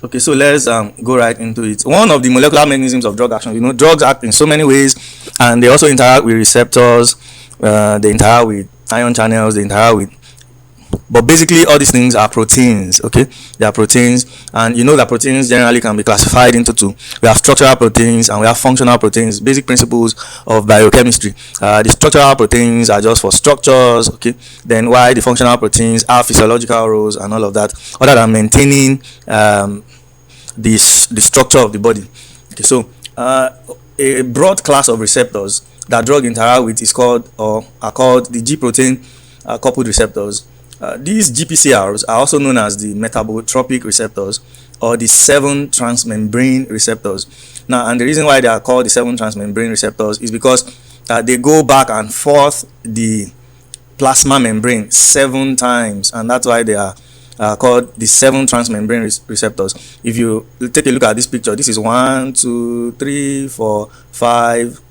Okay, so let's go right into it. One of the molecular mechanisms of drug action, drugs act in so many ways, and they also interact with receptors. They interact with ion channels. They interact with, but basically all these things are proteins. Okay, they are proteins, and that proteins generally can be classified into two. We have structural proteins and we have functional proteins. Basic principles of biochemistry. The structural proteins are just for structures. Okay, then why the functional proteins have physiological roles and all of that, other than maintaining the structure of the body. Okay, so a broad class of receptors that drug interact with is called, or are called, the G protein coupled receptors. These GPCRs are also known as the metabotropic receptors or the 7 transmembrane receptors. Now, and the reason why they are called the 7 transmembrane receptors is because they go back and forth the plasma membrane 7 times, and that's why they are called the 7 transmembrane receptors. If you take a look at this picture, this is 1, 2, 3, 4, 5,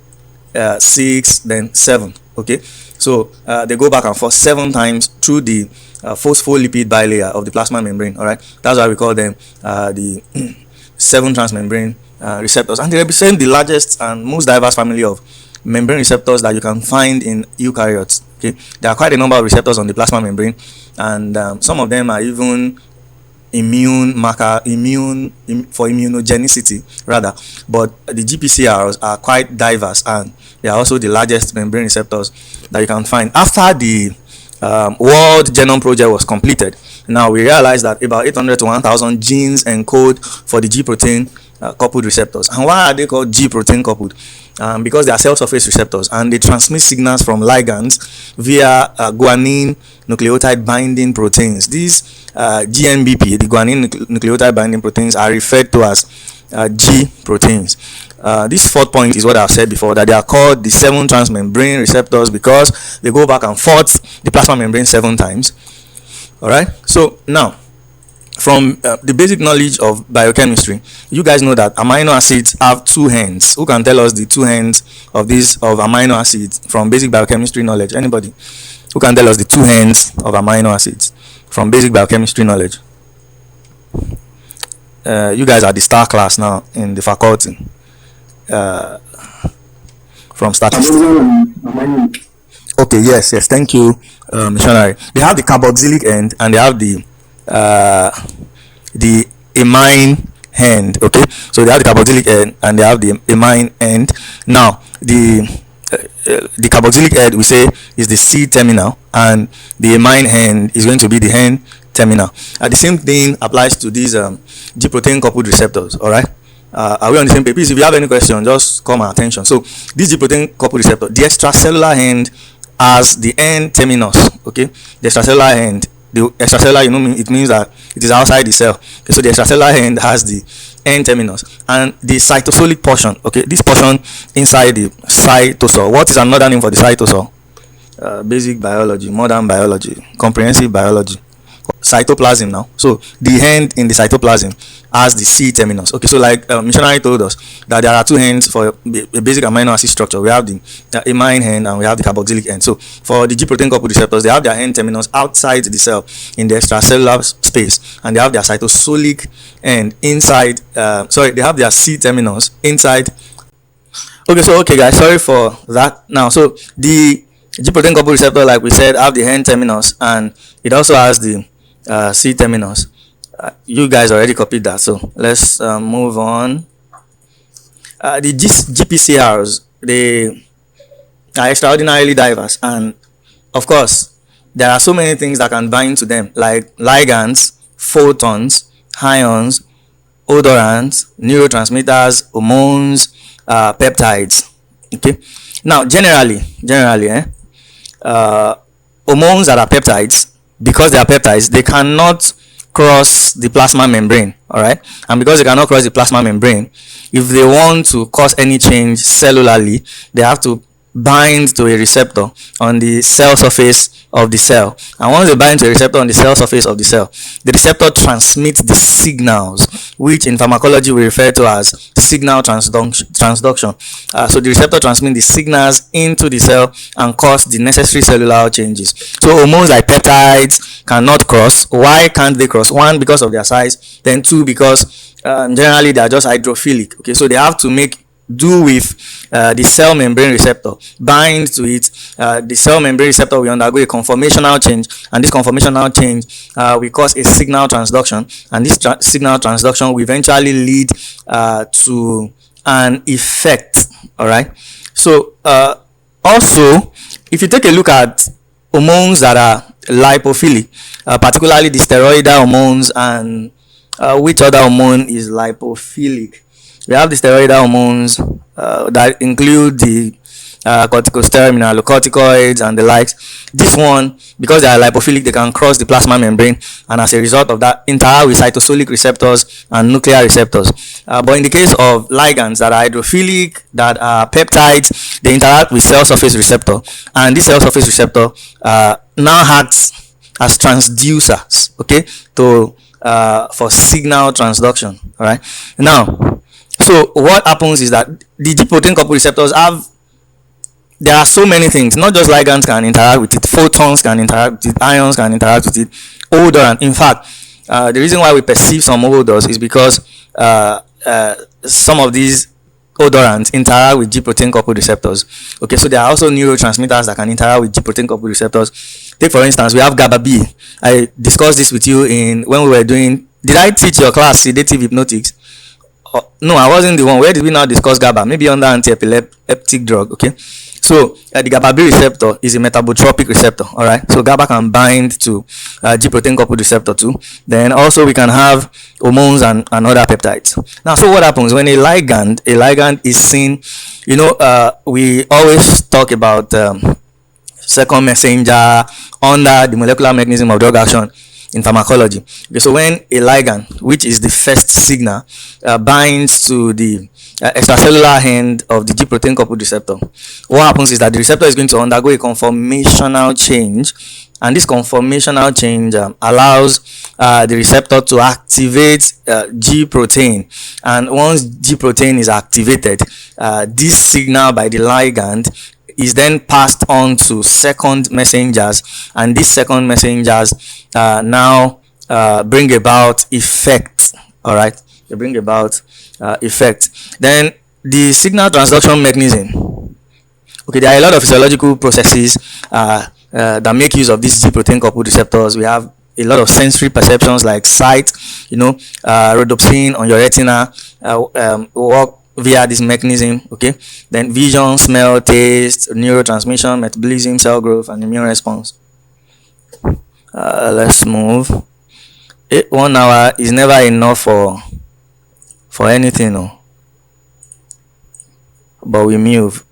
6, then 7. Okay, so they go back and forth 7 times through the phospholipid bilayer of the plasma membrane. All right, that's why we call them the 7 transmembrane receptors, and they represent the largest and most diverse family of membrane receptors that you can find in eukaryotes. Okay, there are quite a number of receptors on the plasma membrane, and some of them are even for immunogenicity rather, but the GPCRs are quite diverse, and they are also the largest membrane receptors that you can find. After the World Genome Project was completed, now we realized that about 800 to 1000 genes encode for the G protein coupled receptors. And why are they called G protein coupled? Because they are cell surface receptors, and they transmit signals from ligands via guanine nucleotide binding proteins. These GNBP, the guanine nucleotide binding proteins, are referred to as G proteins. This fourth point is what I've said before, that they are called the 7 transmembrane receptors because they go back and forth the plasma membrane 7 times. All right, so now, from the basic knowledge of biochemistry, you guys know that amino acids have 2 ends. Who can tell us the 2 ends of amino acids from basic biochemistry knowledge? Anybody? Who can tell us the 2 ends of amino acids from basic biochemistry knowledge? You guys are the star class now in the faculty. From statistics. Okay, yes, thank you, missionary. They have the carboxylic end and they have the amine end. Okay, so they have the carboxylic end and they have the amine end. Now the carboxylic end, we say, is the C terminal, and the amine end is going to be the N terminal. The same thing applies to these G protein coupled receptors. All right, are we on the same page? Please, if you have any question, just call my attention. So this G protein coupled receptor, the extracellular end has the N terminus. Okay, the extracellular end, the extracellular, it means that it is outside the cell. Okay, so the extracellular end has the N terminus, and the cytosolic portion, okay, this portion inside the cytosol. What is another name for the cytosol? Basic biology, modern biology, comprehensive biology. Cytoplasm now. So the end in the cytoplasm has the C terminus. Okay, so like missionary told us that there are 2 ends for a basic amino acid structure. We have the amine end and we have the carboxylic end. So for the G protein coupled receptors, they have their N terminus outside the cell in the extracellular space, and they have their cytosolic end inside. They have their C terminus inside. Okay, guys, sorry for that. Now, so the G protein coupled receptor, like we said, have the N terminus, and it also has the C terminus. You guys already copied that, so let's move on. The GPCRs, they are extraordinarily diverse, and of course there are so many things that can bind to them, like ligands, photons, ions, odorants, neurotransmitters, hormones, peptides. Okay, now generally hormones that are peptides, because they are peptides, they cannot cross the plasma membrane. All right, and because they cannot cross the plasma membrane, if they want to cause any change cellularly, they have to bind to a receptor on the cell surface of the cell. And once they bind to a receptor on the cell surface of the cell, the receptor transmits the signals which in pharmacology we refer to as signal transduction. So the receptor transmits the signals into the cell and cause the necessary cellular changes. So hormones like peptides cannot cross. Why can't they cross? One, because of their size. Then two, because generally they are just hydrophilic. Okay, so they have to make do with the cell membrane receptor, bind to it. The cell membrane receptor will undergo a conformational change, and this conformational change will cause a signal transduction, and this signal transduction will eventually lead to an effect. All right. So also, if you take a look at hormones that are lipophilic, particularly the steroidal hormones, and which other hormone is lipophilic? We have the steroidal hormones that include the corticosteroid, mineralocorticoids, and the likes. This one, because they are lipophilic, they can cross the plasma membrane, and as a result of that, interact with cytosolic receptors and nuclear receptors. But in the case of ligands that are hydrophilic, that are peptides, they interact with cell surface receptor, and this cell surface receptor now acts as transducers, okay, to for signal transduction. All right. Now, so what happens is that the G protein coupled receptors there are so many things. Not just ligands can interact with it, photons can interact with it, ions can interact with it, odor. In fact, the reason why we perceive some odors is because some of these odorants interact with G protein coupled receptors. Okay, so there are also neurotransmitters that can interact with G protein coupled receptors. Take for instance, we have GABA B. I discussed this with you when we were doing. Did I teach your class sedative hypnotics? No, I wasn't the one. Where did we now discuss GABA? Maybe under anti-epileptic drug. Okay, so the GABA B receptor is a metabotropic receptor. All right, so GABA can bind to G protein coupled receptor too. Then also we can have hormones and other peptides. Now, so what happens when a ligand is seen? You know, we always talk about second messenger under the molecular mechanism of drug action in pharmacology. Okay, so when a ligand, which is the first signal, binds to the extracellular end of the G protein coupled receptor, what happens is that the receptor is going to undergo a conformational change, and this conformational change allows the receptor to activate G protein, and once G protein is activated, this signal by the ligand is then passed on to second messengers, and these second messengers now bring about effect. All right, they bring about effect. Then the signal transduction mechanism. Okay, there are a lot of physiological processes that make use of these G protein coupled receptors. We have a lot of sensory perceptions like sight, rhodopsin on your retina work via this mechanism. Okay, then vision, smell, taste, neurotransmission, metabolism, cell growth, and immune response. Let's move. 1 hour is never enough for anything, no. But we move.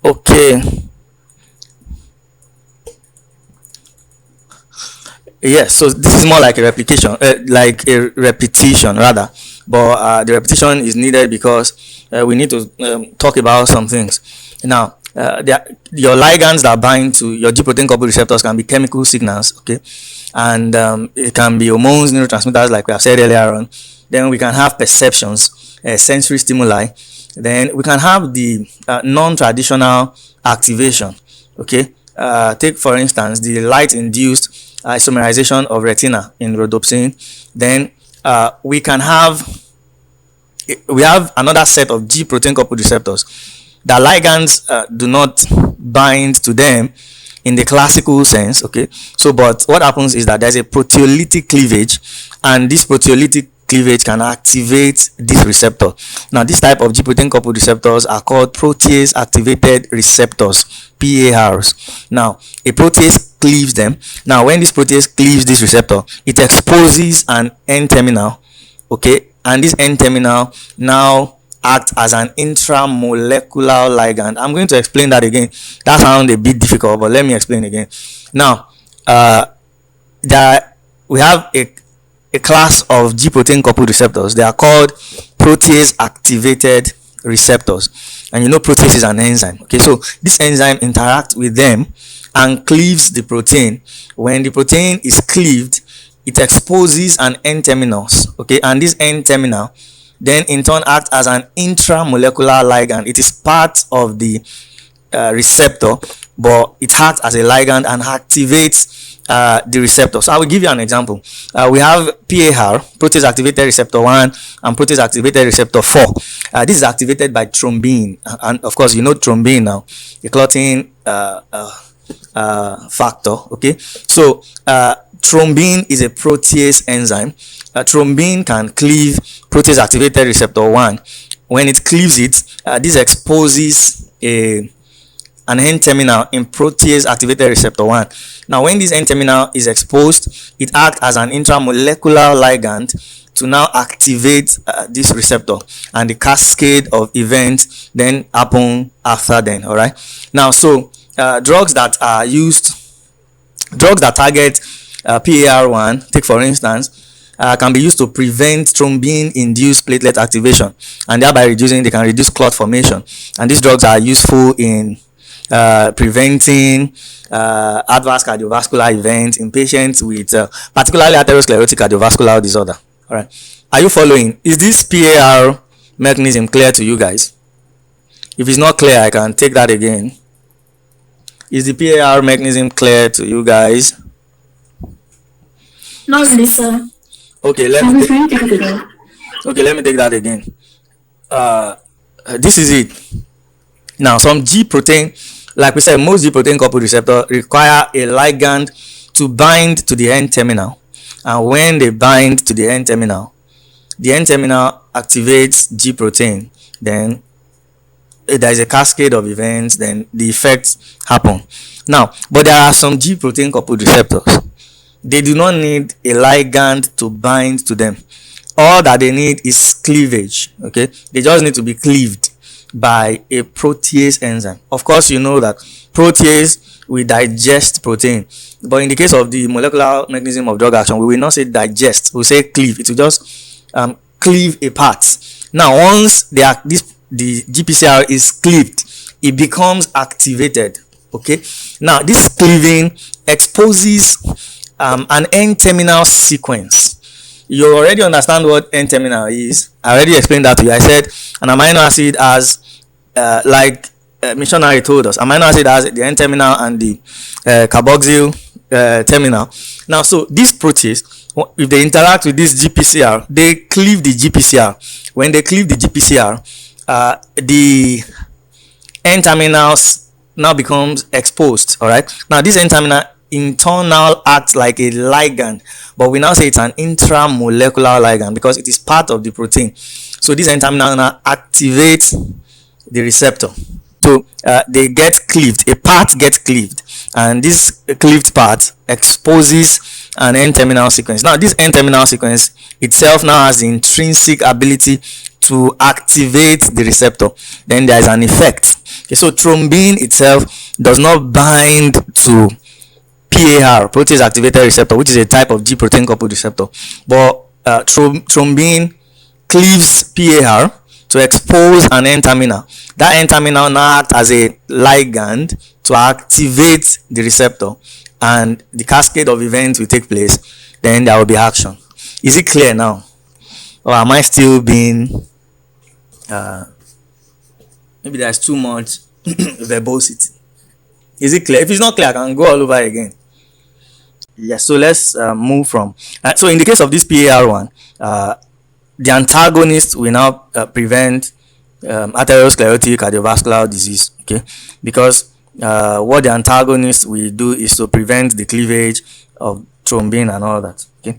Okay. Yes, so this is more like a repetition rather, but the repetition is needed because we need to talk about some things. Now, your ligands that bind to your G protein coupled receptors can be chemical signals, okay, and it can be hormones, neurotransmitters, like we have said earlier on. Then we can have perceptions, sensory stimuli. Then we can have the non-traditional activation, okay. Take for instance the light-induced isomerization of retina in rhodopsin. Then we have another set of G protein coupled receptors. The ligands do not bind to them in the classical sense, okay. So, but what happens is that there's a proteolytic cleavage, and this proteolytic cleavage can activate this receptor. Now, this type of G protein coupled receptors are called protease activated receptors, PARs. Now, a protease cleaves them. Now, when this protease cleaves this receptor, it exposes an N-terminal, okay, and this N-terminal now acts as an intramolecular ligand. I'm going to explain that again. That sounds a bit difficult, but let me explain again. Now, we have a class of G protein coupled receptors. They are called protease activated receptors, and protease is an enzyme. Okay, so this enzyme interacts with them and cleaves the protein. When the protein is cleaved, it exposes an N-terminus, okay, and this N-terminal then in turn acts as an intramolecular ligand. It is part of the receptor, but it acts as a ligand and activates the receptor. So I will give you an example. We have PAR, protease activated receptor 1, and protease activated receptor 4. This is activated by thrombin, and of course you know thrombin now, the clotting factor. Okay, so thrombin is a protease enzyme. Thrombin can cleave protease activated receptor 1. When it cleaves it, this exposes an N-terminal in protease activated receptor 1. Now when this N-terminal is exposed, it acts as an intramolecular ligand to now activate this receptor, and the cascade of events then happen after then. All right, now so drugs that target PAR1, take for instance, can be used to prevent thrombin-induced platelet activation, and thereby they can reduce clot formation. And these drugs are useful in preventing adverse cardiovascular events in patients with particularly atherosclerotic cardiovascular disorder. All right, are you following? Is this PAR mechanism clear to you guys? If it's not clear, I can take that again. Is the PAR mechanism clear to you guys? Not really, sir. Okay, let me take that again. This is it. Now, some G protein, like we said, most G protein coupled receptor require a ligand to bind to the N-terminal, and when they bind to the N-terminal, the N-terminal activates G protein. Then there is a cascade of events. Then the effects happen. Now, but there are some G protein coupled receptors. They do not need a ligand to bind to them. All that they need is cleavage. Okay, they just need to be cleaved by a protease enzyme. Of course, you know that protease will digest protein, but in the case of the molecular mechanism of drug action, we will not say digest, we will say cleave. It will just cleave a part. Now once the GPCR is cleaved, it becomes activated. Okay, now this cleaving exposes an N-terminal sequence. You already understand what N-terminal is. I already explained that to you. I said an amino acid has like missionary told us, amino acid has the N-terminal and the carboxyl terminal. Now so this protease, if they interact with this GPCR, they cleave the GPCR. When they cleave the GPCR, the N-terminals now becomes exposed. All right, now this N-terminal internal acts like a ligand, but we now say it's an intramolecular ligand because it is part of the protein. So this N-terminal now activates the receptor. So they get cleaved, a part gets cleaved, and this cleaved part exposes an N-terminal sequence. Now this N-terminal sequence itself now has the intrinsic ability to activate the receptor. Then there is an effect. Okay, so thrombin itself does not bind to PAR, protease activated receptor, which is a type of G protein coupled receptor, but thrombin cleaves PAR to expose an N-terminal. That N-terminal now acts as a ligand to activate the receptor, and the cascade of events will take place. Then there will be action. Is it clear now, or am I still being maybe there's too much verbosity? Is it clear? If it's not clear, I can go all over again. Yes, so let's move from. So in the case of this PAR1, the antagonist will now prevent atherosclerotic cardiovascular disease. Okay, because what the antagonist will do is to prevent the cleavage of thrombin and all that. Okay,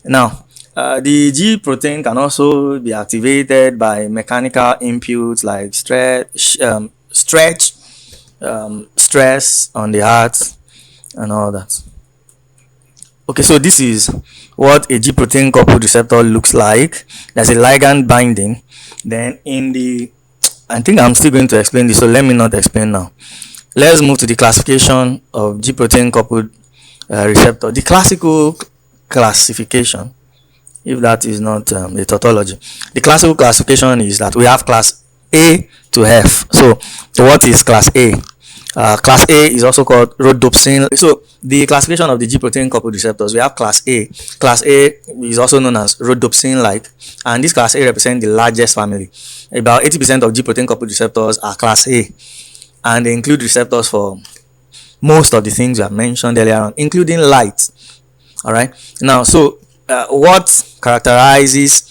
now the G protein can also be activated by mechanical inputs like stress on the heart and all that. Okay, so this is what a G protein coupled receptor looks like. There's a ligand binding. Then I think I'm still going to explain this, so let me not explain now. Let's move to the classification of G protein coupled receptor. The classical classification, if that is not a tautology, the classical classification is that we have class A to F. So what is class A? Class A is also called rhodopsin. So the classification of the G protein coupled receptors, we have class A. Class A is also known as rhodopsin-like, and this class A represents the largest family. About 80% of G protein coupled receptors are class A, and they include receptors for most of the things we have mentioned earlier on, including light. All right. Now, so what characterizes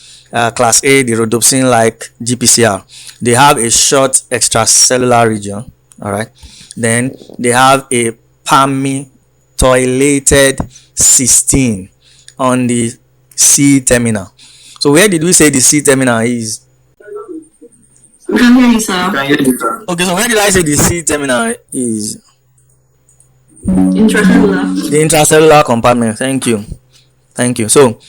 class A, the rhodopsin-like GPCR? They have a short extracellular region. All right. Then they have a palmitoylated cysteine on the C terminal. So where did we say the C terminal is? We can hear you, sir. Okay, so where did I say the C terminal is? Intracellular. The intracellular compartment. Thank you. So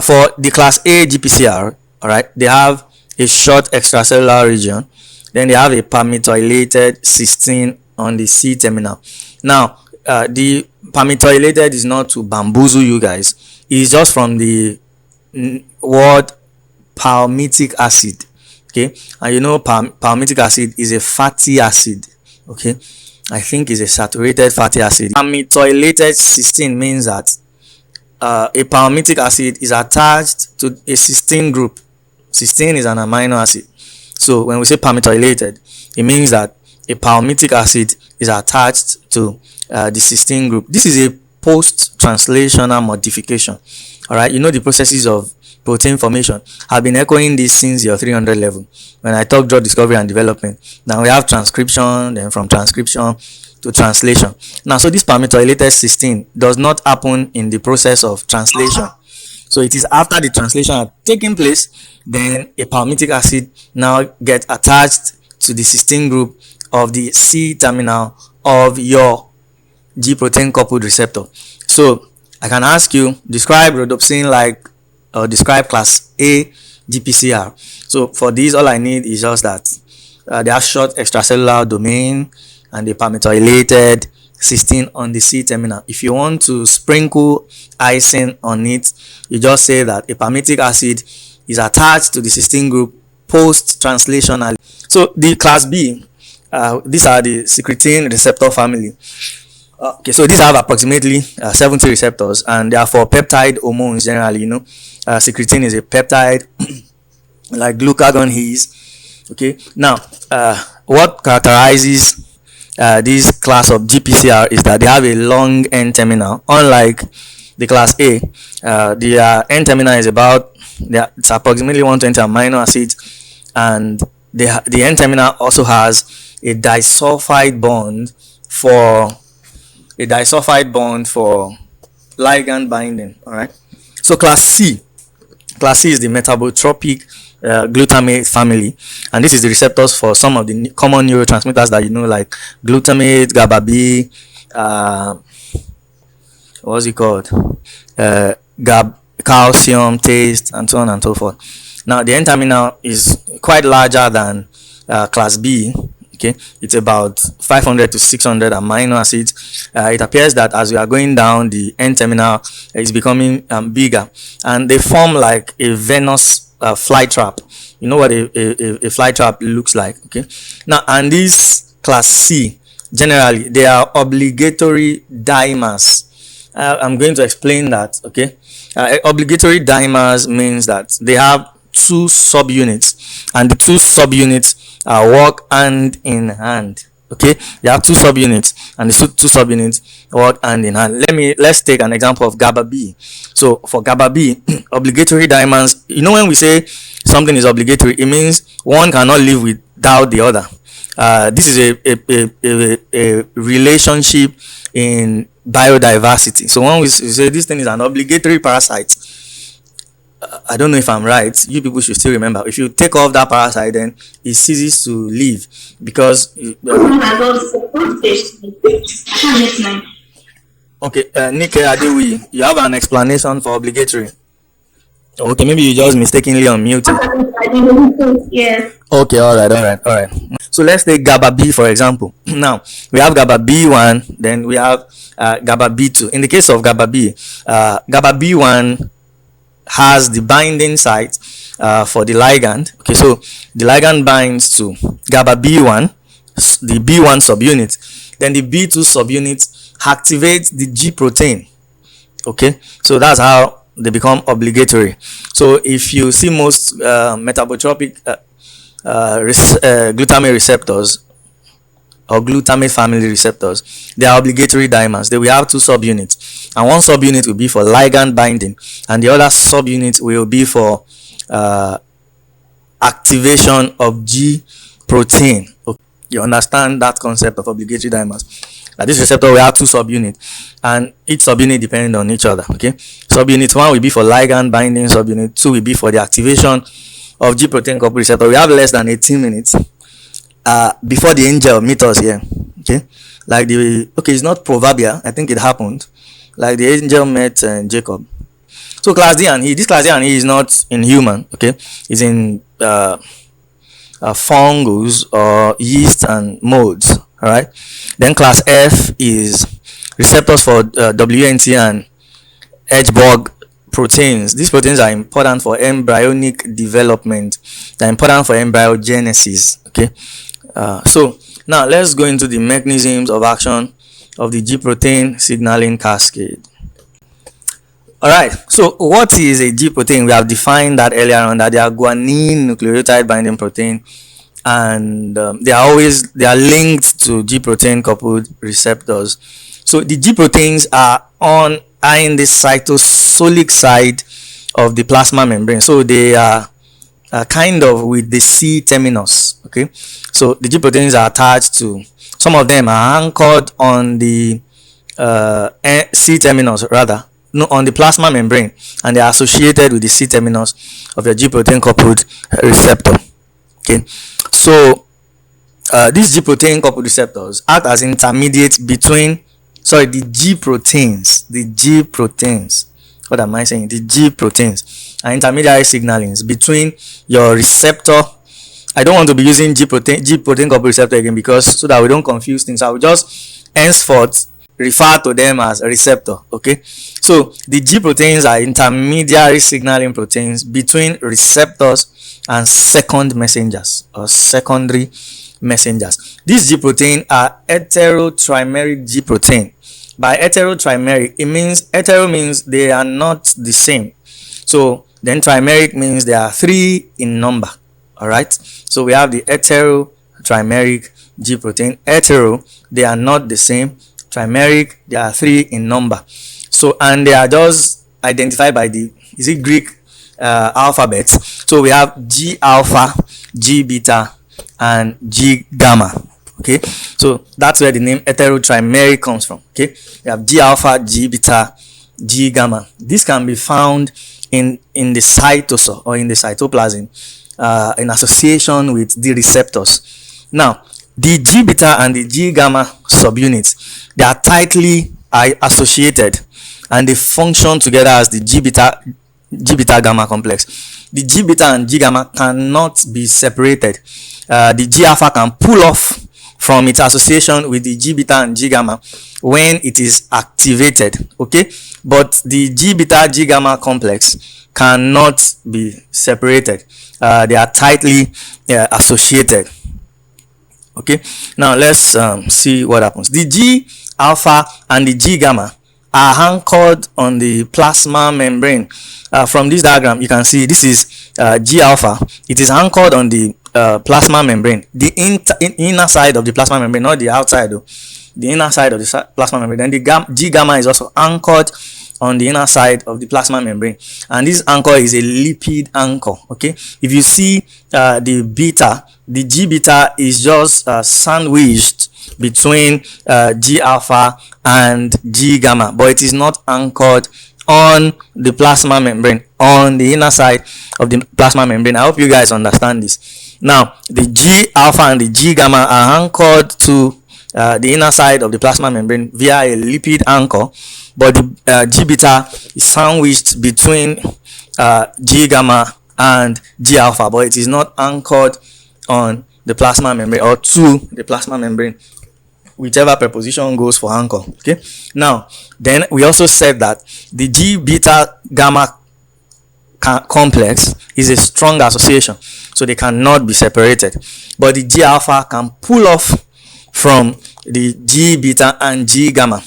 for the class A GPCR, all right, they have a short extracellular region. Then they have a palmitoylated cysteine on the C terminal. Now, the palmitoylated is not to bamboozle you guys. It's just from the word palmitic acid. Okay, and you know palmitic acid is a fatty acid. Okay, I think it's a saturated fatty acid. Palmitoylated cysteine means that a palmitic acid is attached to a cysteine group. Cysteine is an amino acid. So when we say palmitoylated, it means that a palmitic acid is attached to the cysteine group. This is a post-translational modification. All right, you know the processes of protein formation. I've been echoing this since your 300 level when I talk drug discovery and development. Now we have transcription, then from transcription to translation. Now, so this palmitoylated cysteine does not happen in the process of translation. So it is after the translation has taken place, then a palmitic acid now gets attached to the cysteine group of the C terminal of your G protein coupled receptor. So I can ask you, describe rhodopsin-like or describe class A GPCR. So for these, all I need is just that they have short extracellular domain and the palmitoylated cysteine on the C terminal. If you want to sprinkle icing on it, you just say that a palmitic acid is attached to the cysteine group post-translationally. So the class B, these are the secretin receptor family. Okay, so these have approximately 70 receptors, and they are for peptide hormones generally. You know, secretin is a peptide like glucagon is. Okay, now what characterizes this class of GPCR is that they have a long N terminal, unlike the class A. The N terminal is it's approximately 120 amino acids, and the N terminal also has a disulfide bond for ligand binding. All right. So class C is the metabotropic glutamate family, and this is the receptors for some of the common neurotransmitters that you know, like glutamate, GABA B, what's it called, calcium, taste, and so on and so forth. Now the N terminal is quite larger than class B. Okay, it's about 500 to 600 amino acids. It appears that as we are going down, the N terminal is becoming bigger, and they form like a venous fly trap. You know what a fly trap looks like. Okay, now, and this class C, generally they are obligatory dimers. I'm going to explain that. Okay, obligatory dimers means that they have two subunits, and the two subunits work hand in hand. Okay, they have two subunits, and the two subunits work hand in hand. Let's take an example of GABA B. So for GABA B, obligatory dimers, you know, when we say something is obligatory, it means one cannot live without the other. This is a relationship in biodiversity. So when we say this thing is an obligatory parasite, I don't know if I'm right. You people should still remember. If you take off that parasite, then it ceases to live because. Okay, Nike Adewi, you have an explanation for obligatory. Okay, maybe you just mistakenly unmuted. Yes. Okay, all right. So let's take GABA B for example. Now we have GABA B1, then we have GABA B2. In the case of GABA B, GABA B1 has the binding site for the ligand. Okay, so the ligand binds to GABA B1, the B1 subunit, Then the B2 subunit activates the G protein. Okay, so that's how they become obligatory. So if you see most metabotropic glutamate receptors or glutamate family receptors, they are obligatory dimers. They will have two subunits, and one subunit will be for ligand binding, and the other subunit will be for activation of G protein. Okay. You understand that concept of obligatory dimers? That this receptor will have two subunits, and each subunit depends on each other. Okay, subunit 1 will be for ligand binding, subunit 2 will be for the activation of G protein coupled receptor. We have less than 18 minutes before the angel meet us here. Okay, like it's not proverbial, I think it happened, like the angel met Jacob. So class D and E, this class D and E is not in human. Okay, it's in fungus or yeast and molds. All right, then class F is receptors for WNT and Edgeborg proteins. These proteins are important for embryonic development. They're important for embryogenesis. Okay, so now let's go into the mechanisms of action of the G protein signaling cascade. All right, so what is a G protein? We have defined that earlier on, that they are guanine nucleotide binding protein, and they are linked to G protein coupled receptors. So the G proteins are in the cytosolic side of the plasma membrane. So they are kind of with the C terminus. Okay, so the G proteins are attached to, some of them are anchored on the C terminus, rather, no, on the plasma membrane, and they are associated with the C terminus of the G protein coupled receptor. Okay, so these G protein coupled receptors act as intermediate between, the G proteins. What am I saying? The G proteins are intermediary signalings between your receptor. I don't want to be using G protein coupled receptor again, because so that we don't confuse things. I will just henceforth refer to them as a receptor. Okay, so the G proteins are intermediary signaling proteins between receptors and second messengers or secondary messengers. These G protein are heterotrimeric G protein. By heterotrimeric, it means, hetero means they are not the same. So then trimeric means there are 3 in number. All right, so we have the heterotrimeric G protein. Hetero, they are not the same. Trimeric, there are 3 in number. So, and they are just identified by the Greek alphabet. So we have G alpha, G beta, and G gamma. Okay, so that's where the name heterotrimeric comes from. Okay, we have G alpha, G beta, G gamma. This can be found in the cytosol or in the cytoplasm in association with the receptors. Now, the G beta and the G gamma subunits, they are tightly associated, and they function together as the G beta gamma complex. The G beta and G gamma cannot be separated. The G alpha can pull off from its association with the G beta and G gamma when it is activated. Okay, but the G beta G gamma complex cannot be separated. They are tightly associated. Okay, now let's see what happens. The G alpha and the G gamma are anchored on the plasma membrane. From this diagram, you can see this is G alpha. It is anchored on the plasma membrane, the inner side of the plasma membrane, not the outside though. The inner side of the plasma membrane. Then the G gamma is also anchored on the inner side of the plasma membrane, and this anchor is a lipid anchor. Okay, if you see the beta, the G beta is just sandwiched between G alpha and G gamma, but it is not anchored on the plasma membrane, on the inner side of the plasma membrane. I hope you guys understand this. Now, the G alpha and the G gamma are anchored to the inner side of the plasma membrane via a lipid anchor, but the G beta is sandwiched between G gamma and G alpha, but it is not anchored on the plasma membrane or to the plasma membrane, whichever preposition goes for anchor. Okay, now then we also said that the G beta gamma complex is a strong association, so they cannot be separated, but the G alpha can pull off from the G beta and G gamma.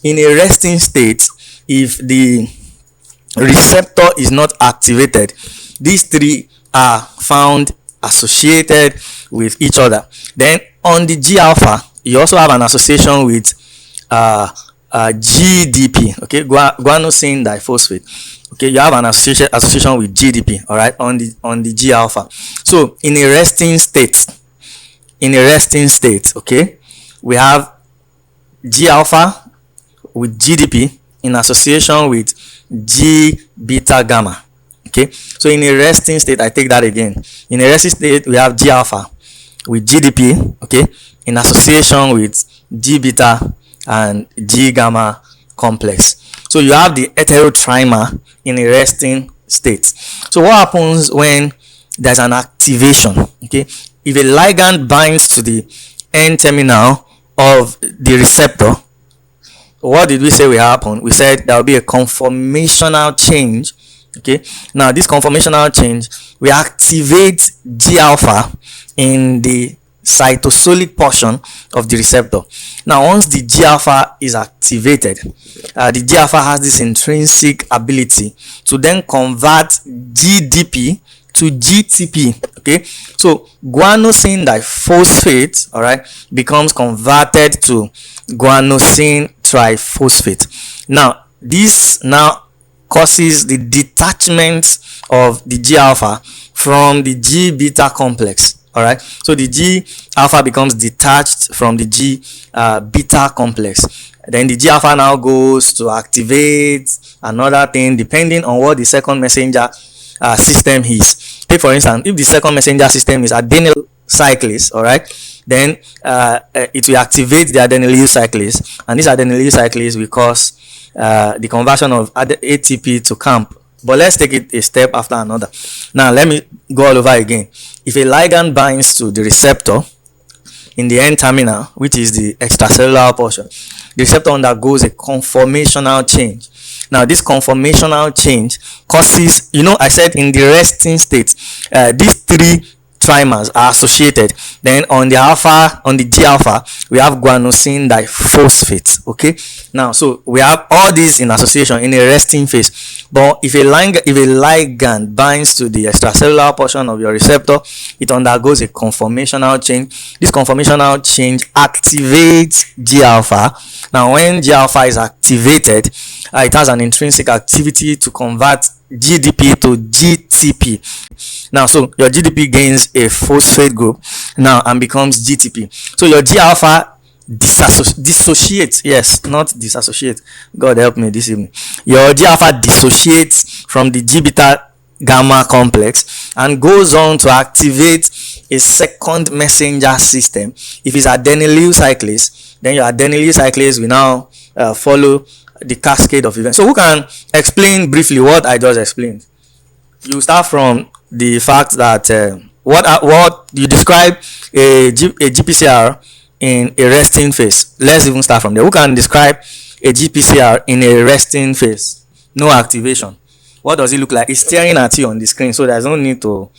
In a resting state, if the receptor is not activated, these three are found associated with each other. Then on the G alpha, you also have an association with GDP, okay, guanosine diphosphate. Okay, you have an association with GDP, all right, on the G alpha. So in a resting state, okay, we have G alpha with GDP in association with G beta gamma. Okay, so in a resting state, I take that again. In a resting state, we have G alpha with GDP, okay, in association with G beta and G gamma complex. So you have the heterotrimer in a resting state. So what happens when there's an activation? Okay, if a ligand binds to the N terminal of the receptor, what did we say will happen? We said there will be a conformational change. Okay, now this conformational change will activate G alpha in the cytosolic portion of the receptor. Now once the G alpha is activated, the G alpha has this intrinsic ability to then convert GDP to GTP. Okay, so guanosine diphosphate, all right, becomes converted to guanosine triphosphate. Now this now causes the detachment of the G alpha from the G beta complex. All right, so the G alpha becomes detached from the G beta complex. Then the G alpha now goes to activate another thing depending on what the second messenger system is. Take for instance, if the second messenger system is adenyl cyclase, all right, then it will activate the adenylyl cyclase, and this adenylyl cyclase will cause the conversion of ATP to CAMP. But let's take it a step after another. Now let me go all over again. If a ligand binds to the receptor in the N terminal, which is the extracellular portion, the receptor undergoes a conformational change. Now this conformational change causes, I said in the resting state, these three trimers are associated. Then on the G alpha, we have guanosine diphosphate. Okay, now so we have all these in association in a resting phase. But if a ligand binds to the extracellular portion of your receptor, it undergoes a conformational change. This conformational change activates G alpha. Now when G alpha is activated, it has an intrinsic activity to convert GDP to GTP. Now so your GDP gains a phosphate group now and becomes GTP. So your G alpha dissociates, yes, not disassociate, God help me this evening. Your G alpha dissociates from the G beta gamma complex and goes on to activate a second messenger system. If it's adenylyl cyclase, then your adenylyl cyclase will now follow the cascade of events. So who can explain briefly what I just explained? You start from the fact that what you describe a GPCR in a resting phase. Let's even start from there. Who can describe a GPCR in a resting phase? No activation. What does it look like? It's staring at you on the screen, so there's no need to.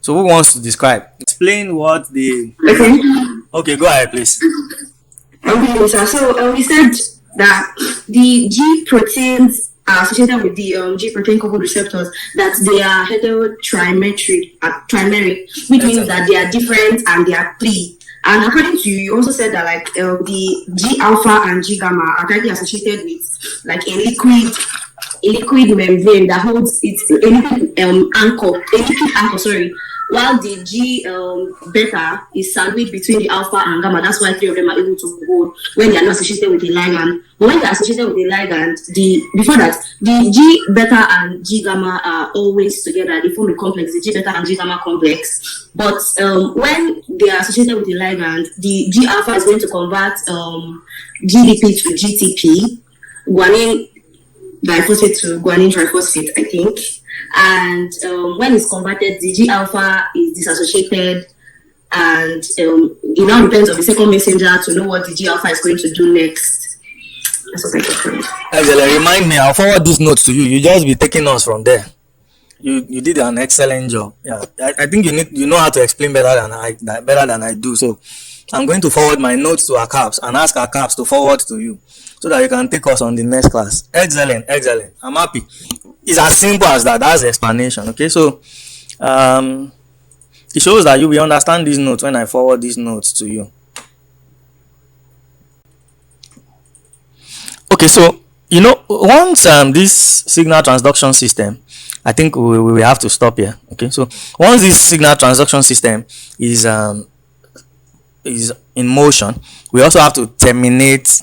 So who wants to describe? Explain what the. Okay, go ahead, please. Okay, so we said that the G proteins are associated with the G protein coupled receptors, that they are heterotrimeric, which means that they are different and they are three. And according to you also said that like the G alpha and G gamma are directly associated with like a liquid membrane that holds its a liquid anchor, while the G beta is sandwiched between the alpha and gamma. That's why three of them are able to hold when they are not associated with the ligand. But when they are associated with the ligand, before that, the G beta and G gamma are always together. They form a complex, the G beta and G gamma complex. But when they are associated with the ligand, the G alpha is going to convert GDP to GTP, guanine diphosphate to guanine triphosphate, I think. And when it's converted, the G alpha is disassociated, and it now depends on the second messenger to know what the G alpha is going to do next. That's what I can. Remind me, I'll forward these notes to you. You just be taking us from there. you did an excellent job. Yeah, I think you know how to explain better than I do. So I'm going to forward my notes to our caps and ask our caps to forward to you so that you can take us on the next class. Excellent, excellent. I'm happy. It's as simple as that. That's the explanation. Okay, so it shows that you will understand these notes when I forward these notes to you. Okay, so once this signal transduction system, I think we will have to stop here. Okay, so once this signal transduction system is in motion, we also have to terminate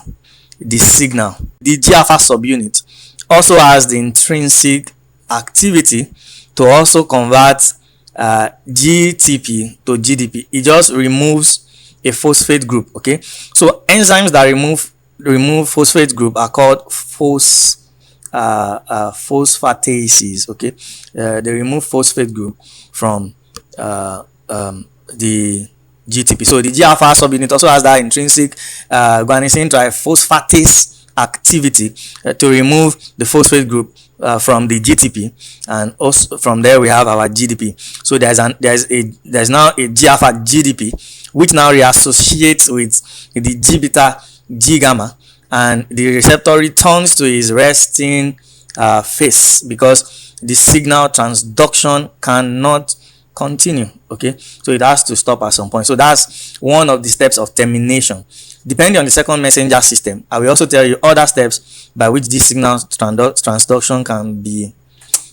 the signal. The G-alpha subunit also has the intrinsic activity to also convert GTP to GDP. It just removes a phosphate group. Okay, so enzymes that remove phosphate group are called phosphatases. Okay, they remove phosphate group from the GTP. So the G-alpha subunit also has that intrinsic guanosine triphosphatase activity to remove the phosphate group from the GTP, and also from there we have our GDP. So there's now a G-alpha GDP which now reassociates with the G beta G gamma, and the receptor returns to its resting phase because the signal transduction cannot continue. Okay, so it has to stop at some point. So that's one of the steps of termination. Depending on the second messenger system, I will also tell you other steps by which this signal transduction can be.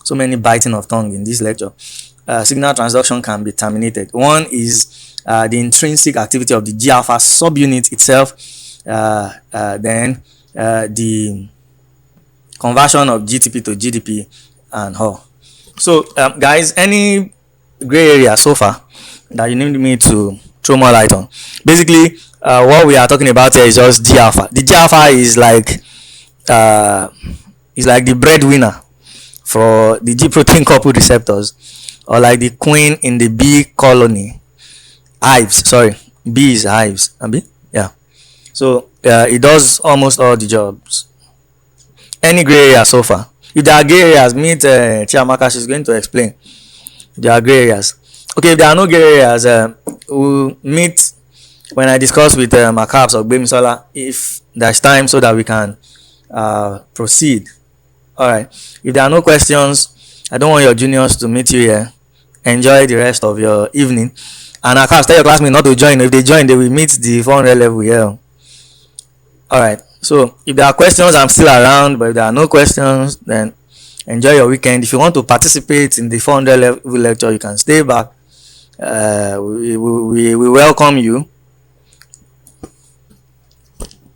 So many biting of tongue in this lecture. Signal transduction can be terminated. One is the intrinsic activity of the G-alpha subunit itself, then the conversion of GTP to GDP and all. So guys, any gray area so far that you need me to throw more light on? Basically, what we are talking about here is just G-alpha. The G-alpha is like the breadwinner for the G protein coupled receptors, or like the queen in the bee colony. Hives, sorry, bees, hives. Yeah. So it does almost all the jobs. Any gray area so far? If there are gray areas, meet Chiamaka. She's going to explain. There are gray areas. Okay, if there are no gray areas, we'll meet when I discuss with Makabs or Gbemisola if there's time, so that we can proceed. Alright, if there are no questions, I don't want your juniors to meet you here. Enjoy the rest of your evening. And Makabs, tell your classmates not to join. If they join, they will meet the 400 level here. Alright, so if there are questions, I'm still around, but if there are no questions, then enjoy your weekend. If you want to participate in the 400 level lecture, you can stay back. We welcome you.